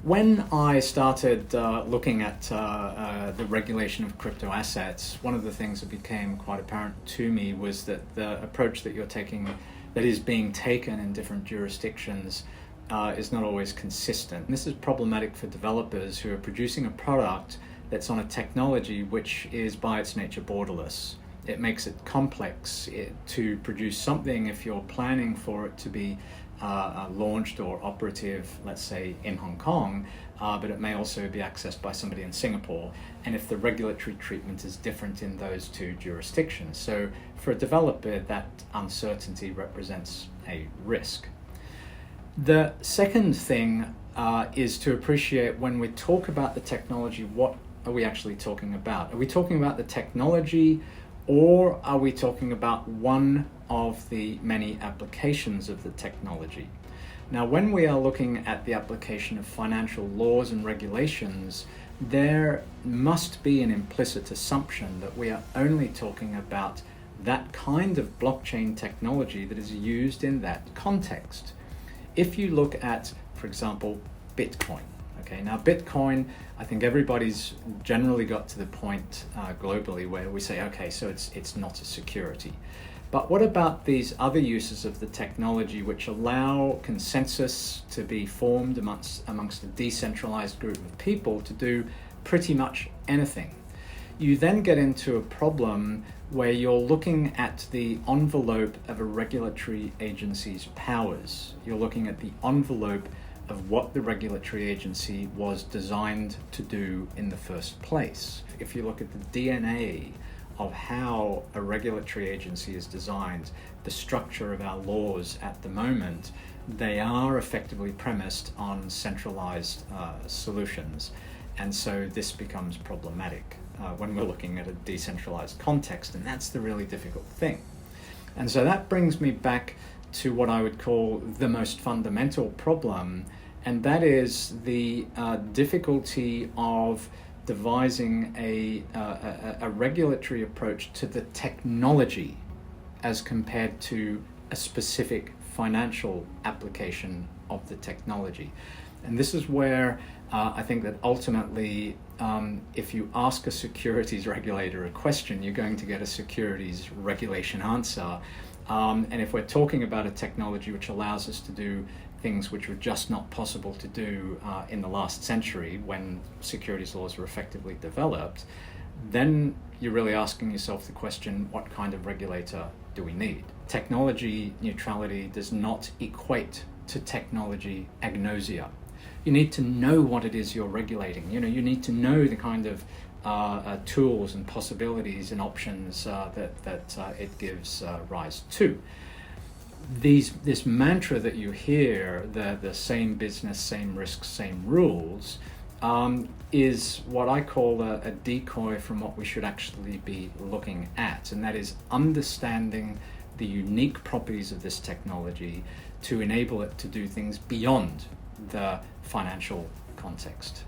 When I started looking at the regulation of crypto assets, one of the things that became quite apparent to me was that the approach that you're taking, that is being taken in different jurisdictions, is not always consistent. And this is problematic for developers who are producing a product that's on a technology which is by its nature borderless. It makes it complex to produce something if you're planning for it to be launched or operative, let's say, in Hong Kong, but it may also be accessed by somebody in Singapore, and if the regulatory treatment is different in those two jurisdictions. So for a developer, that uncertainty represents a risk. The second thing is to appreciate when we talk about the technology, what are we actually talking about? Are we talking about the technology, or are we talking about one of the many applications of the technology? Now, when we are looking at the application of financial laws and regulations, there must be an implicit assumption that we are only talking about that kind of blockchain technology that is used in that context. If you look at, for example, Bitcoin. Okay, now Bitcoin, I think everybody's generally got to the point globally where we say, okay, so it's not a security. But what about these other uses of the technology which allow consensus to be formed amongst a decentralized group of people to do pretty much anything? You then get into a problem where you're looking at the envelope of a regulatory agency's powers. You're looking at the envelope of what the regulatory agency was designed to do in the first place. If you look at the DNA of how a regulatory agency is designed, the structure of our laws at the moment, they are effectively premised on centralized solutions. And so this becomes problematic when we're looking at a decentralized context, and that's the really difficult thing. And so that brings me back to what I would call the most fundamental problem, and that is the difficulty of devising a regulatory approach to the technology as compared to a specific financial application of the technology. And this is where I think that ultimately, if you ask a securities regulator a question, you're going to get a securities regulation answer. And if we're talking about a technology which allows us to do things which were just not possible to do in the last century when securities laws were effectively developed, then you're really asking yourself the question, what kind of regulator do we need? Technology neutrality does not equate to technology agnosia. You need to know what it is you're regulating. You need to know the kind of tools and possibilities and options that it gives rise to. This mantra that you hear, the same business, same risks, same rules, is what I call a decoy from what we should actually be looking at, and that is understanding the unique properties of this technology to enable it to do things beyond the financial context.